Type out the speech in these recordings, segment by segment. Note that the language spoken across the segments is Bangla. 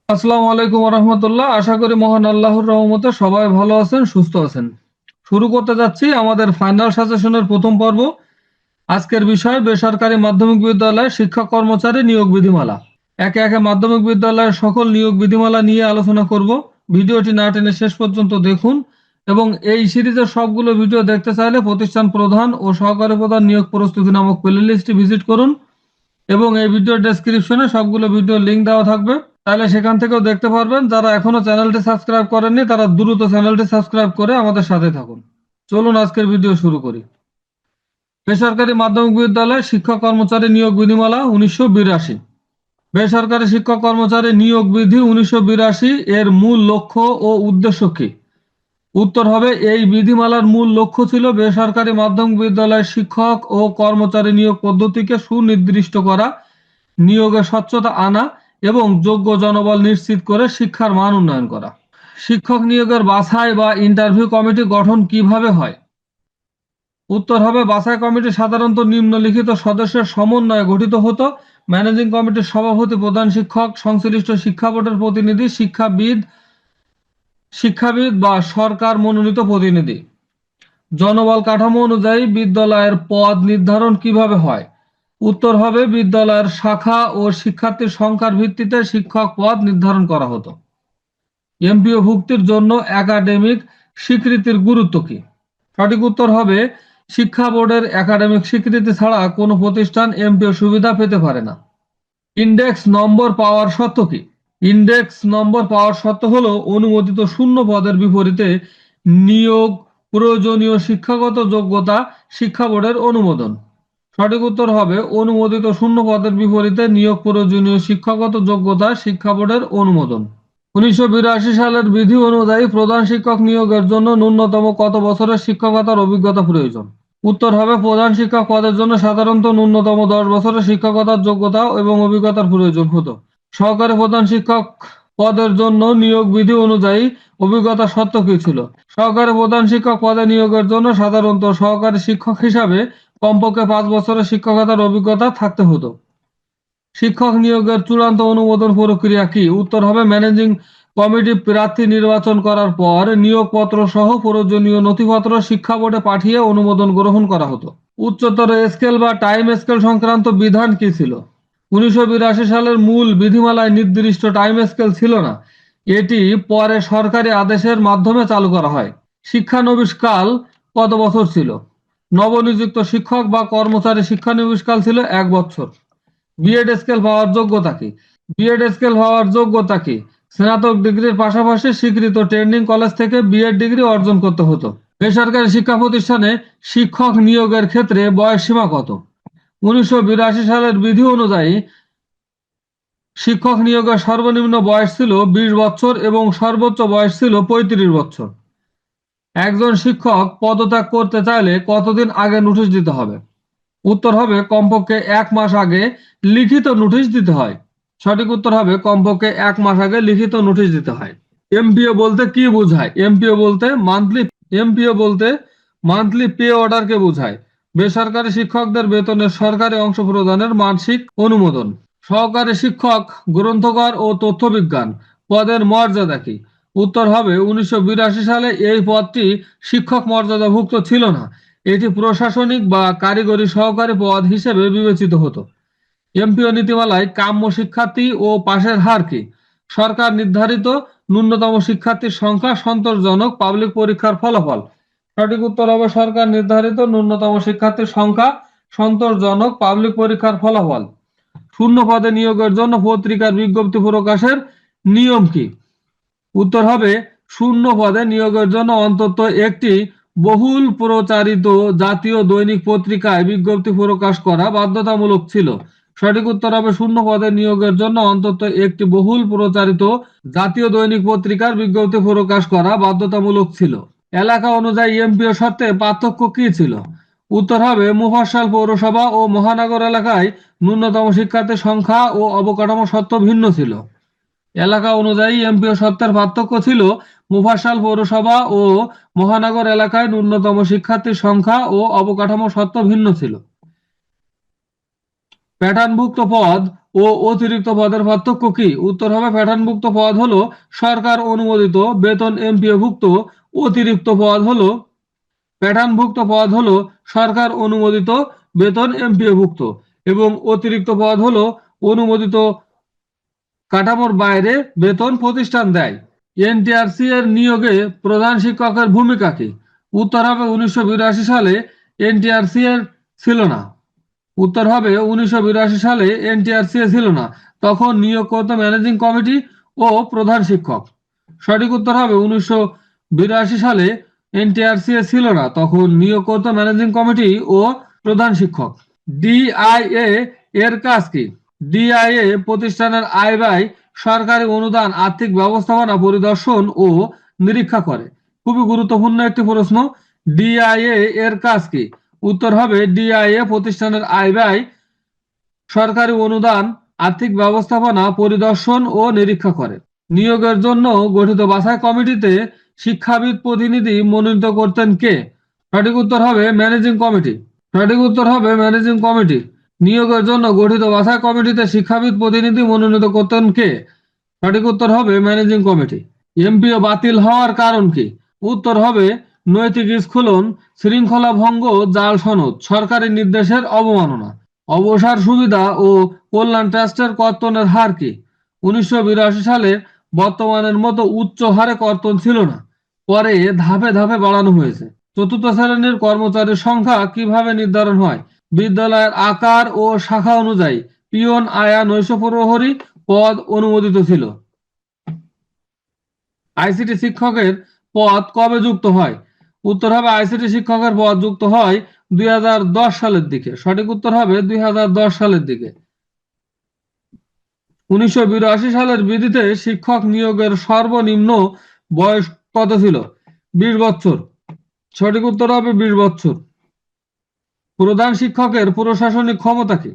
আসসালামু আলাইকুম রহমতুল্লাহ। আশা করি মহান আল্লাহর রহমতে সবাই ভালো আছেন, সুস্থ আছেন। শুরু করতে যাচ্ছি আমাদের ফাইনাল সাজেশনের প্রথম পর্ব। আজকের বিষয় বেসরকারি মাধ্যমিক বিদ্যালয়ে শিক্ষক কর্মচারী নিয়োগ বিধিমালা। একে একে মাধ্যমিক বিদ্যালয়ের সকল নিয়োগ বিধিমালা নিয়ে আলোচনা করব। ভিডিওটি না টেনে শেষ পর্যন্ত দেখুন এবং এই সিরিজের সবগুলো ভিডিও দেখতে চাইলে প্রতিষ্ঠান প্রধান ও সহকারী প্রধান নিয়োগ প্রস্তুতি নামক প্লেলিস্টটি ভিজিট করুন এবং এই ভিডিওর ডেসক্রিপশনে সবগুলো ভিডিও লিংক দেওয়া থাকবে, তাহলে সেখান থেকেও দেখতে পারবেন। যারা এখনো চ্যানেলটি সাবস্ক্রাইব করেননি তারা দ্রুত চ্যানেলটি সাবস্ক্রাইব করে আমাদের সাথে থাকুন। চলুন আজকের ভিডিও শুরু করি। বেসরকারি মাধ্যমিক বিদ্যালয়ে শিক্ষক কর্মচারী নিয়োগ বিধিমালা 1982। বেসরকারি শিক্ষক কর্মচারী নিয়োগ বিধি 1982 এর মূল লক্ষ্য ও উদ্দেশ্য কি? উত্তর হবে, এই বিধিমালার মূল লক্ষ্য ছিল বেসরকারি মাধ্যমিক বিদ্যালয়ের শিক্ষক ও কর্মচারী নিয়োগ পদ্ধতিকে সুনির্দিষ্ট করা, নিয়োগে স্বচ্ছতা আনা এবং যোগ্য জনবল নিশ্চিত করে শিক্ষার মান উন্নয়ন করা। শিক্ষক নিয়োগের বাছাই বা ইন্টারভিউ কমিটি গঠন কিভাবে হয়? উত্তর হবে, বাছাই কমিটি সাধারণত নিম্নলিখিত সদস্যের সমন্বয়ে গঠিত হতো: ম্যানেজিং কমিটির সভাপতি, প্রধান শিক্ষক, সংশ্লিষ্ট শিক্ষা বোর্ডের প্রতিনিধি, শিক্ষাবিদ বা সরকার মনোনীত প্রতিনিধি। জনবল কাঠামো অনুযায়ী বিদ্যালয়ের পদ নির্ধারণ কিভাবে হয়? উত্তর হবে, বিদ্যালয়ের শাখা ও শিক্ষার্থীর সংখ্যার ভিত্তিতে শিক্ষক পদ নির্ধারণ করা হতো। এমপিও ভুক্তির জন্য একাডেমিক স্বীকৃতির গুরুত্ব কি? সঠিক উত্তর হবে, শিক্ষা বোর্ডের একাডেমিক স্বীকৃতি ছাড়া কোনো প্রতিষ্ঠান এমপিও সুবিধা পেতে পারে না। ইন্ডেক্স নম্বর পাওয়ার শর্ত কি? ইন্ডেক্স নম্বর পাওয়ার শর্ত হলো অনুমোদিত শূন্য পদের বিপরীতে নিয়োগ প্রয়োজনীয় শিক্ষাগত যোগ্যতা শিক্ষা বোর্ডের অনুমোদন। সঠিক উত্তর হবে, অনুমোদিত শূন্য পদের বিপরীতে নিয়োগ প্রয়োজনীয় শিক্ষাগত যোগ্যতা শিক্ষা বোর্ডের অনুমোদন। 1982 সালের বিধি অনুযায়ী প্রধান শিক্ষক নিয়োগের জন্য ন্যূনতম কত বছরের শিক্ষকতার অভিজ্ঞতা প্রয়োজন? উত্তর হবে, প্রধান শিক্ষক পদের জন্য সাধারণত ন্যূনতম 10 বছরের শিক্ষকতার যোগ্যতা এবং অভিজ্ঞতার প্রয়োজন হতো। সহকারী প্রধান শিক্ষক পদের জন্য নিয়োগ বিধি অনুযায়ী অভিজ্ঞতার শর্ত কি ছিল? সহকারী প্রধান শিক্ষক পদে নিয়োগের জন্য সাধারণত সহকারী শিক্ষক হিসাবে কমপক্ষে 5 বছরের শিক্ষকতার অভিজ্ঞতা থাকতে হতো। শিক্ষক নিয়োগের চূড়ান্ত অনুমোদন প্রক্রিয়া কি? উত্তর হবে, ম্যানেজিং কমিটি প্রার্থী নির্বাচন করার পর নিয়োগপত্র সহ প্রয়োজনীয় নথিপত্র শিক্ষা বোর্ডে পাঠিয়ে অনুমোদন গ্রহণ করা হতো। উচ্চতর স্কেল বা টাইম স্কেল সংক্রান্ত বিধান কি ছিল? 1982 সালের মূল বিধিমালায় নির্দিষ্ট টাইম স্কেল ছিল না, এটি পরে সরকারি আদেশের মাধ্যমে চালু করা হয়। শিক্ষানবিশকাল কত বছর ছিল? নবনিযুক্ত শিক্ষক বা কর্মচারী শিক্ষানবিশকাল ছিল 1 বছর। বিএড স্কেল পাওয়ার যোগ্যতা কি? বিএড স্কেল পাওয়ার যোগ্যতা কি? স্নাতক ডিগ্রির পাশাপাশি স্বীকৃত ট্রেনিং কলেজ থেকে বিএড ডিগ্রি অর্জন করতে হতো। বেসরকারি শিক্ষা প্রতিষ্ঠানে শিক্ষক নিয়োগের ক্ষেত্রে বয়স সীমা কত? 1982 সালের বিধি অনুযায়ী শিক্ষক নিয়োগের সর্বনিম্ন বয়স ছিল 20 বছর এবং সর্বোচ্চ বয়স ছিল 35 বছর। একজন শিক্ষক পদত্যাগ করতে চাইলে কতদিন আগে নোটিশ দিতে হবে? উত্তর হবে, কমপক্ষে 1 মাস আগে লিখিত নোটিশ দিতে হয়। সঠিক উত্তর হবে, কমপক্ষে 1 মাস আগে লিখিত নোটিশ দিতে হয়। এমপিও বলতে কি বোঝায়? এমপিও বলতে মান্থলি পে অর্ডারকে বোঝায়। বেসরকারি শিক্ষকদের বেতনের সরকারি অংশ প্রদানের মানসিক অনুমোদন। সহকারী শিক্ষক গ্রন্থকার ও তথ্যবিজ্ঞান পদের মর্যাদা কি? উত্তর হবে, 1982 সালে এই পদটি শিক্ষক মর্যাদাভুক্ত ছিল না, এটি প্রশাসনিক বা কারিগরি সহকারী পদ হিসেবে বিবেচিত হতো। এমপিও নীতিমালায় কাম্য শিক্ষার্থী ও পাশের হার কি? সরকার নির্ধারিত ন্যূনতম শিক্ষার্থীর সংখ্যা, সন্তোষজনক পাবলিক পরীক্ষার ফলাফল। সঠিক উত্তর হবে, সরকার নির্ধারিত ন্যূনতম শিক্ষার্থীর সংখ্যা, সন্তোষজনক পাবলিক পরীক্ষার ফলাফল। শূন্য পদে নিয়োগের জন্য পত্রিকার বিজ্ঞপ্তি প্রকাশের নিয়ম কি? উত্তর হবে, শূন্য পদে নিয়োগের জন্য অন্তত একটি বহুল প্রচারিত জাতীয় দৈনিক পত্রিকায় বিজ্ঞপ্তি প্রকাশ করা বাধ্যতামূলক ছিল। সঠিক উত্তর হবে, শূন্য পদে নিয়োগের জন্য অন্তত একটি বহুল প্রচারিত জাতীয় দৈনিক পত্রিকার বিজ্ঞপ্তি প্রকাশ করা বাধ্যতামূলক ছিল। এলাকা অনুযায়ী এমপিও শর্তে পার্থক্য কি ছিল? উত্তর হবে, মুফস্বল পৌরসভা ও মহানগর এলাকায় ন্যূনতম শিক্ষার্থীর সংখ্যা ও অবকাঠামো শর্ত ভিন্ন ছিল। এলাকা অনুযায়ী এমপিও সত্তার পার্থক্য ছিল, মুফস্বল পৌরসভা ও মহানগর এলাকায় ন্যূনতম শিক্ষার্থীর সংখ্যা ও অবকাঠামো শর্ত ভিন্ন ছিল। প্যাটার্নভুক্ত পদ ও অতিরিক্ত পদের পার্থক্য কি? উত্তর হবে প্যাটার্নভুক্ত পদ হলো সরকার অনুমোদিত, বেতন এমপিও ভুক্ত। অতিরিক্ত পদ হলো প্যাটার্নভুক্ত পদ হলো সরকার অনুমোদিত, বেতন এমপিও ভুক্ত। এবং অতিরিক্ত পদ হলো অনুমোদিত কাঠামোর বাইরে বেতন প্রতিষ্ঠান দেয়। এনটিআরসি এর নিয়োগে প্রধান শিক্ষকের ভূমিকা কি? উত্তর হবে 1982 সালে এনটিআরসি এর ছিল না। উত্তর হবে 1982 সালে এনটিআরসি ছিল না, তখন নিয়োগ করত ম্যানেজিং কমিটি ও প্রধান শিক্ষক। সঠিক উত্তর হবে 1982 সালে এনটিআরসি ছিল না, তখন নিয়োগ করত ম্যানেজিং কমিটি ও প্রধান শিক্ষক। ডিআইএ এর কাজ কি? ডিআইএ প্রতিষ্ঠানের আয় ব্যয়, সরকারি অনুদান, আর্থিক ব্যবস্থাপনা পরিদর্শন ও নিরীক্ষা করে। খুবই গুরুত্বপূর্ণ একটি প্রশ্ন। ডিআইএ এর কাজ কি? উত্তর হবে ডিআইএ প্রতিষ্ঠানের আয় ব্যয়, সরকারি অনুদান, আর্থিক ব্যবস্থাপনা পরিদর্শন ও নিরীক্ষা করে। নিয়োগের জন্য গঠিত বাছাই কমিটিতে শিক্ষাবিদ প্রতিনিধি মনোনীত করতেন কে? সঠিক উত্তর হবে ম্যানেজিং কমিটি। সঠিক উত্তর হবে ম্যানেজিং কমিটি। নিয়োগের জন্য গঠিত বাছাই কমিটিতে শিক্ষাবিদ প্রতিনিধি মনোনীত করতেন কে? সঠিক উত্তর হবে ম্যানেজিং কমিটি। এমপিও বাতিল হওয়ার কারণ কি? উত্তর হবে নৈতিক স্খলন, শৃঙ্খলা ভঙ্গ, জাল সনদ, সরকারি নির্দেশের অবমাননা। অবসর সুবিধা ও কল্যাণ ট্রাস্টের কর্তনের হার কি? 1982 সালে বর্তমানের মতো উচ্চ হারে কর্তন ছিল না, পরে ধাপে ধাপে বাড়ানো হয়েছে। চতুর্থ শ্রেণীর কর্মচারীর সংখ্যা কিভাবে নির্ধারণ হয়? বিদ্যালয়ের আকার ও শাখা অনুযায়ী। পিয়ন, আয়া, নৈশ প্রহরী পদ অনুমোদিত ছিল। আইসিটি শিক্ষকের পদ কবে যুক্ত হয়? উত্তর হবে আইসিটি শিক্ষকের পদ যুক্ত হয় 2010 সালের দিকে। সঠিক উত্তর হবে 2010 সালের দিকে। 1982 সালের বিধিতে শিক্ষক নিয়োগের সর্বনিম্ন বয়স কত ছিল? 20 বছর। সঠিক উত্তর হবে 20 বছর। প্রধান শিক্ষকের প্রশাসনিক ক্ষমতা কি?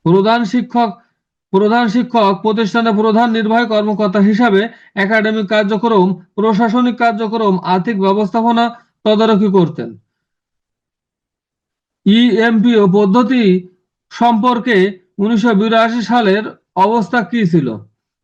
প্রধান শিক্ষক প্রতিষ্ঠানের প্রধান নির্বাহী কর্মকর্তা হিসাবে একাডেমিক কার্যক্রম, প্রশাসনিক কার্যক্রম, আর্থিক ব্যবস্থাপনা তদারকি করতেন। ইএমপিও পদ্ধতি সম্পর্কে 1982 সালের অবস্থা কি ছিল?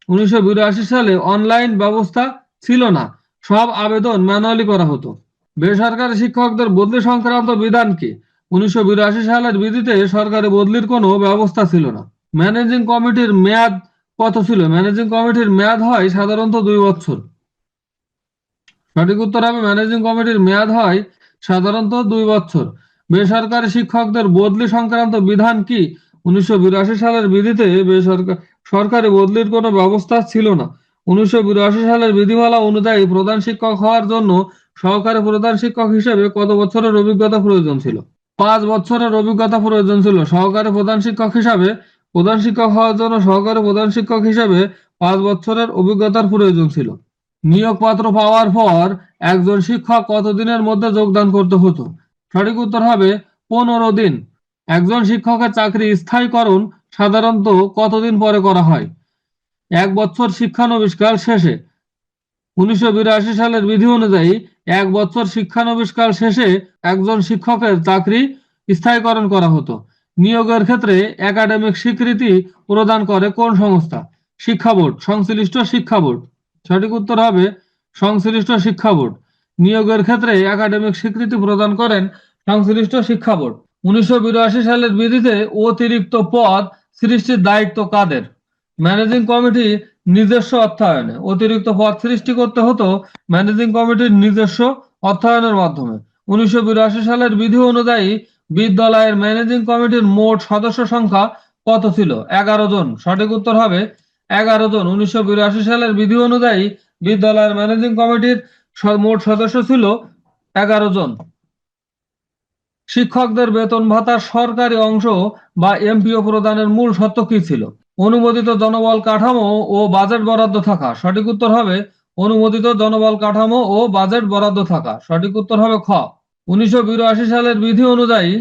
1982 সালে অনলাইন ব্যবস্থা ছিল না, সব আবেদন ম্যানুয়ালি করা হতো। বেসরকারি শিক্ষকদের বদলি সংক্রান্ত বিধান কি? 1982 সালের বিধিতে সরকারি বদলির কোনো ব্যবস্থা ছিল না। ম্যানেজিং কমিটির মেয়াদ কত ছিল? ম্যানেজিং কমিটির মেয়াদ হয় সাধারণত 2 বছর। সঠিক উত্তর হবে ম্যানেজিং কমিটির মেয়াদ হয় সাধারণত 2 বছর। বেসরকারি শিক্ষকদের বদলি সংক্রান্ত বিধান কি? 1982 সালের বিধিতে সরকারি বদলির কোনো ব্যবস্থা ছিল না। 1982 সালের বিধিমালা অনুযায়ী প্রধান শিক্ষক হওয়ার জন্য সহকারী প্রধান শিক্ষক হিসেবে কত বছরের অভিজ্ঞতা প্রয়োজন ছিল? 5 বছরের অভিজ্ঞতা প্রয়োজন ছিল সহকারী প্রধান শিক্ষক হিসাবে। প্রধান শিক্ষক হওয়ার জন্য সহকারী প্রধান শিক্ষক হিসাবে 5 বছরের অভিজ্ঞতার প্রয়োজন ছিল। নিয়োগপত্র পাওয়ার পর একজন শিক্ষক কতদিনের মধ্যে যোগদান করতে হতো? সঠিক উত্তর হবে 15 দিন। একজন শিক্ষকের চাকরি স্থায়ীকরণ সাধারণত কতদিন পরে করা হয়? 1 বছর শিক্ষানবিশকাল শেষে। 1982 সালের বিধি অনুযায়ী 1 বছর শিক্ষানবিশকাল শেষে একজন শিক্ষকের চাকরি স্থায়ীকরণ করা হতো। নিয়োগের ক্ষেত্রে একাডেমিক স্বীকৃতি প্রদান করে কোন সংস্থা? শিক্ষা বোর্ড, সংশ্লিষ্ট শিক্ষা বোর্ড। সঠিক উত্তর হবে সংশ্লিষ্ট শিক্ষা বোর্ড। নিয়োগের ক্ষেত্রে একাডেমিক স্বীকৃতি প্রদান করেন সংশ্লিষ্ট শিক্ষা বোর্ড। 1982 সালের বিধিতে অতিরিক্ত পদ সৃষ্টির দায়িত্ব কাদের? ম্যানেজিং কমিটি নিজস্ব অর্থায়নে। অতিরিক্ত পদ সৃষ্টি করতে হতো ম্যানেজিং কমিটির নিজস্ব অর্থায়নের মাধ্যমে। 1982 সালের বিধি অনুযায়ী বিদ্যালয়ের ম্যানেজিং কমিটির মোট সদস্য সংখ্যা কত ছিল? 11 জন। সঠিক উত্তর হবে 11 জন। 1982 সালের বিধি অনুযায়ী বিদ্যালয়ের ম্যানেজিং কমিটির মোট সদস্য ছিল 11 জন। শিক্ষকদের বেতন ভাতার সরকারি অংশ বা এমপিও প্রদানের মূল শর্ত কি ছিল? অনুমোদিত জনবল কাঠামো ও বাজেট বরাদ্দ থাকা। সঠিক উত্তর হবে অনুমোদিত জনবল কাঠামো ও বাজেট বরাদ্দ থাকা। সঠিক উত্তর হবে খ। 1982 সালের বিধি অনুযায়ী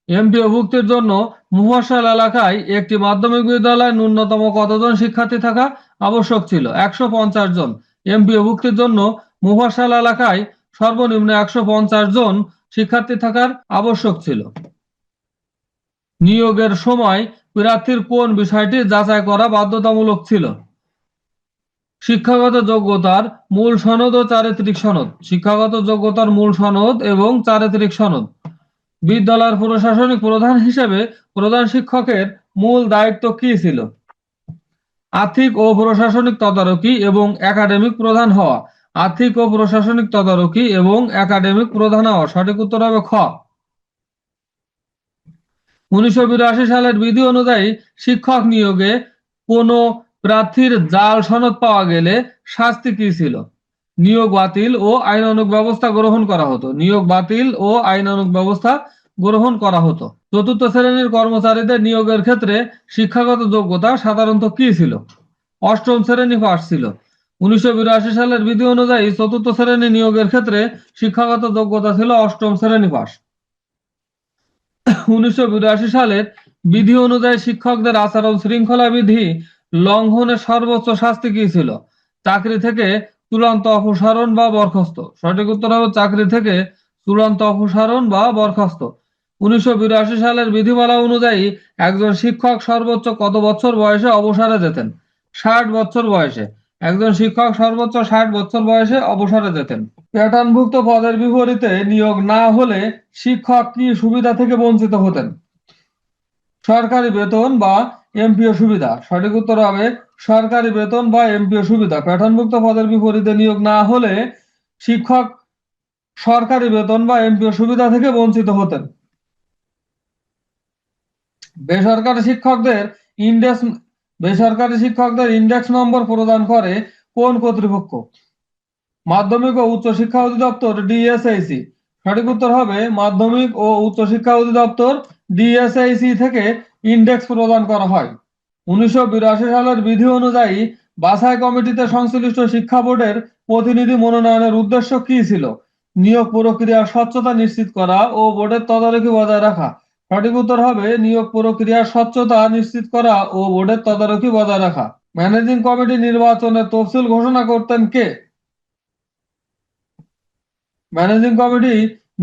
এমপিও ভুক্তির জন্য মফস্বল এলাকায় একটি মাধ্যমিক বিদ্যালয়ে ন্যূনতম কতজন শিক্ষার্থী থাকা আবশ্যক ছিল? 150 জন। এমপিও ভুক্তির জন্য মফস্বল এলাকায় সর্বনিম্ন 150 জন শিক্ষার্থী থাকার আবশ্যক ছিল। নিয়োগের সময় প্রার্থীর কোন বিষয়টি যাচাই করা বাধ্যতামূলক ছিল? শিক্ষাগত যোগ্যতার মূল সনদ ও চারিত্রিক সনদ। শিক্ষাগত যোগ্যতার মূল সনদ এবং চারিত্রিক সনদ। বিদ্যালয়ের প্রশাসনিক প্রধান হিসেবে প্রধান শিক্ষকের মূল দায়িত্ব কি ছিল? আর্থিক ও প্রশাসনিক তদারকি এবং একাডেমিক প্রধান হওয়া। আর্থিক ও প্রশাসনিক তদারকি এবং একাডেমিক প্রধান হওয়া। সঠিক উত্তর হবে খ। 1982 সালের বিধি অনুযায়ী শিক্ষক নিয়োগে কোনো প্রার্থীর জাল সনদ পাওয়া গেলে শাস্তি কি ছিল? নিয়োগ বাতিল ও আইনানুগ ব্যবস্থা গ্রহণ করা হতো। নিয়োগ বাতিল ও আইনানুগ ব্যবস্থা গ্রহণ করা হতো। চতুর্থ শ্রেণীর কর্মচারীদের নিয়োগের ক্ষেত্রে শিক্ষাগত যোগ্যতা সাধারণত কি ছিল? অষ্টম শ্রেণী পাস ছিল। 1982 সালের বিধি অনুযায়ী চতুর্থ শ্রেণী নিয়োগের ক্ষেত্রে শিক্ষাগত যোগ্যতা ছিল অষ্টম শ্রেণী পাস। 1982 সালের বিধি অনুযায়ী শিক্ষকদের আচরণ শৃঙ্খলা বিধি লঙ্ঘনের সর্বোচ্চ শাস্তি কি ছিল? চাকরি থেকে চূড়ান্ত অপসারণ বা বরখাস্ত। সঠিক উত্তর হবে চাকরি থেকে চূড়ান্ত অপসারণ বা বরখাস্ত। 1982 সালের বিধিমালা অনুযায়ী একজন শিক্ষক সর্বোচ্চ কত বছর বয়সে অবসরে যেতেন? 60 বছর বয়সে। একজন শিক্ষক সর্বোচ্চ 60 বছর বয়সে অবসরে যেতেন। প্যাটার্নভুক্ত পদের বিপরীতে নিয়োগ না হলে শিক্ষক কি সুবিধা থেকে বঞ্চিত হতেন? সরকারি বেতন বা এমপিও সুবিধা। সঠিক উত্তর হবে সরকারি বেতন বা এমপিও সুবিধা। প্যাটার্নভুক্ত পদের বিপরীতে নিয়োগ না হলে শিক্ষক সরকারি বেতন বা এমপিও সুবিধা থেকে বঞ্চিত হতেন। বেসরকারি শিক্ষকদের ইন্ডেক্স বেসরকারি শিক্ষকদের ইন্ডেক্স নম্বর প্রদান করে কোন কর্তৃপক্ষ? মাধ্যমিক ও উচ্চ শিক্ষা অধিদপ্তর ডিএসআইসি। সঠিক উত্তর হবে মাধ্যমিক ও উচ্চ শিক্ষা অধিদপ্তর ডিএসআইসি থেকে ইন্ডেক্স প্রদান করা হয়। 1982 সালের বিধি অনুযায়ী বাছাই কমিটিতে সংশ্লিষ্ট শিক্ষা বোর্ডের প্রতিনিধি মনোনয়নের উদ্দেশ্য কি ছিল? নিয়োগ প্রক্রিয়ার স্বচ্ছতা নিশ্চিত করা ও বোর্ডের তদারকি বজায় রাখা। সঠিক উত্তর হবে নিয়োগ প্রক্রিয়ার স্বচ্ছতা নিশ্চিত করা ও বোর্ডের তদারকি বজায় রাখা। ম্যানেজিং কমিটি নির্বাচনের তফসিল ঘোষণা করতেন কে? ম্যানেজিং কমিটি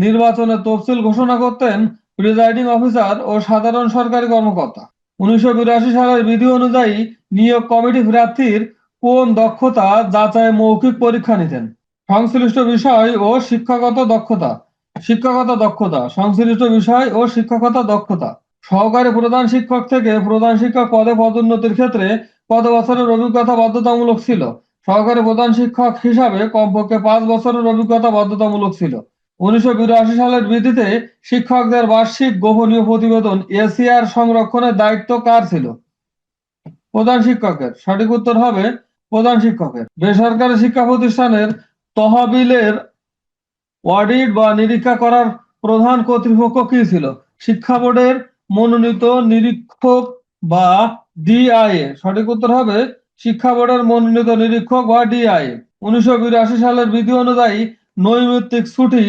নির্বাচনের তফসিল ঘোষণা করতেন প্রিজাইডিং অফিসার ও সাধারণ সরকারি কর্মকর্তা। 1982 সালের বিধি অনুযায়ী নিয়োগ কমিটি প্রার্থীর কোন দক্ষতা যাচাই মৌখিক পরীক্ষা নিতেন? সংশ্লিষ্ট বিষয় ও শিক্ষাগত দক্ষতা। শিক্ষাগত দক্ষতা, সংশ্লিষ্ট বিষয় ও শিক্ষাগত দক্ষতা। সহকারী প্রধান শিক্ষক থেকে প্রধান শিক্ষক পদে পদোন্নতির ক্ষেত্রে কত বছরের অভিজ্ঞতা বাধ্যতামূলক ছিল? সহকারী প্রধান শিক্ষক হিসাবে কমপক্ষে 5 বছরের অভিজ্ঞতা বাধ্যতামূলক ছিল। 1982 সালের বিধিতে শিক্ষকদের বার্ষিক গোপনীয় প্রতিবেদন এসিআর সংরক্ষণের দায়িত্ব কার ছিল? প্রধান শিক্ষকের। সঠিক উত্তর হবে প্রধান শিক্ষকের। বেসরকারি শিক্ষা প্রতিষ্ঠানের তহবিলের অডিট বা নিরীক্ষা করার প্রধান কর্তৃপক্ষ কি ছিল? শিক্ষা বোর্ডের মনোনীত নিরীক্ষক বা ডিআইএ। সঠিক উত্তর হবে শিক্ষা বোর্ডের মনোনীত নিরীক্ষক বা ডিআইএ। 1982 সালের বিধি অনুযায়ী নৈমিত্তিক ছুটি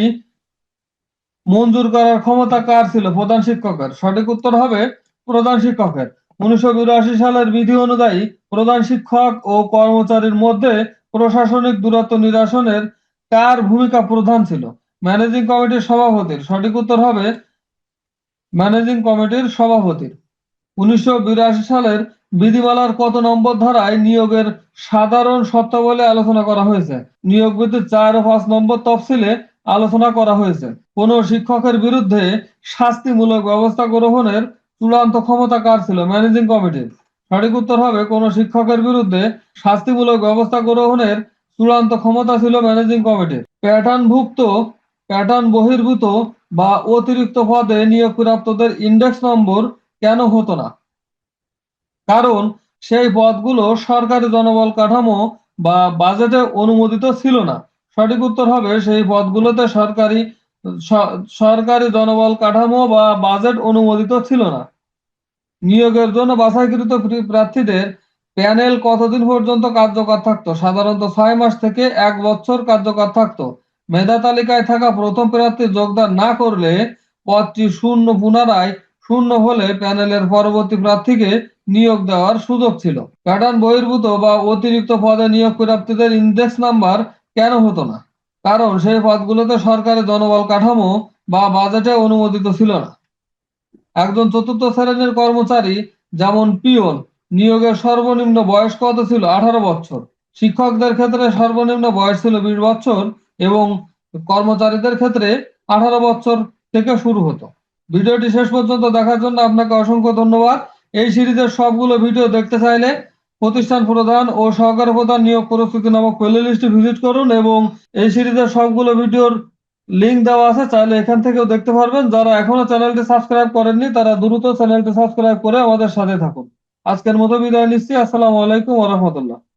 মঞ্জুর করার ক্ষমতা কার ছিল? প্রধান শিক্ষকের। সঠিক উত্তর হবে প্রধান শিক্ষকের। 1982 সালের বিধি অনুযায়ী প্রধান শিক্ষক ও কর্মচারীর মধ্যে প্রশাসনিক দূরত্ব নিরসনের কার ভূমিকা প্রধান ছিল? ম্যানেজিং কমিটির সভাপতির। সঠিক উত্তর হবে ম্যানেজিং কমিটির সভাপতির। 1982 সালের বিধিমালার কত নম্বর ধারায় নিয়োগের সাধারণ শর্তাবলী আলোচনা করা হয়েছে? নিয়োগ বিধির 4 ও 5 নম্বর তফসিলে আলোচনা করা হয়েছে। কোন শিক্ষকের বিরুদ্ধে শাস্তিমূলক ব্যবস্থা গ্রহণের চূড়ান্ত ক্ষমতা কার ছিল? ম্যানেজিং কমিটির। সঠিক উত্তর হবে কোন শিক্ষকের বিরুদ্ধে শাস্তিমূলক ব্যবস্থা গ্রহণের চূড়ান্ত ক্ষমতা ছিল ম্যানেজিং কমিটির। প্যাটার্ন বহির্ভূত বা অতিরিক্ত পদে নিয়োগপ্রাপ্তদের ইন্ডেক্স নম্বর কেন হতো না? কারণ সেই পদগুলো সরকারি জনবল কাঠামো বা বাজেটে অনুমোদিত ছিল না। সঠিক উত্তর হবে সেই পদগুলোতে সরকারি জনবল কাঠামো বা বাজেট অনুমোদিত ছিল না। নিয়োগের জন্য বাছাইকৃত প্রার্থীদের প্যানেল কতদিন পর্যন্ত কার্যকর থাকতো? সাধারণত 6 মাস থেকে 1 বছর কার্যকর থাকতো। মেধা তালিকায় থাকা প্রথম প্রার্থী যোগদান না করলে পদটি পুনরায় শূন্য হলে প্যানেলের পরবর্তী প্রার্থীকে নিয়োগ দেওয়ার সুযোগ ছিল। প্যাটার্ন বহির্ভূত বা অতিরিক্ত পদে নিয়োগ প্রার্থীদের ইন্ডেক্স নাম্বার কেন হতো না? কারণ সেই পদগুলোতে সরকারি জনবল কাঠামো বা বাজেটে অনুমোদিত ছিল না। একজন চতুর্থ শ্রেণীর কর্মচারী যেমন পিয়ন নিয়োগের সর্বনিম্ন বয়স কত ছিল? 18 বছর। শিক্ষকদের ক্ষেত্রে সর্বনিম্ন বয়স ছিল 20 বছর এবং কর্মচারীদের ক্ষেত্রে 18 বছর থেকে শুরু হতো। ভিডিওটি শেষ পর্যন্ত দেখার জন্য আপনাকে অসংখ্য ধন্যবাদ। এই সিরিজের সবগুলো ভিডিও দেখতে চাইলে প্রতিষ্ঠান প্রধান ও সহকারী প্রধান নিয়োগ প্রস্তুতি নামক প্লেলিস্টটি ভিজিট করুন এবং এই সিরিজের সবগুলো ভিডিওর লিংক দেওয়া আছে, চাইলে এখান থেকেও দেখতে পারবেন। যারা এখনো চ্যানেলটি সাবস্ক্রাইব করেননি তারা দ্রুত চ্যানেলটি সাবস্ক্রাইব করে আমাদের সাথে থাকুন। আজকের মতো বিদায় নিচ্ছি। আসসালামু আলাইকুম ওয়া রাহমাতুল্লাহ।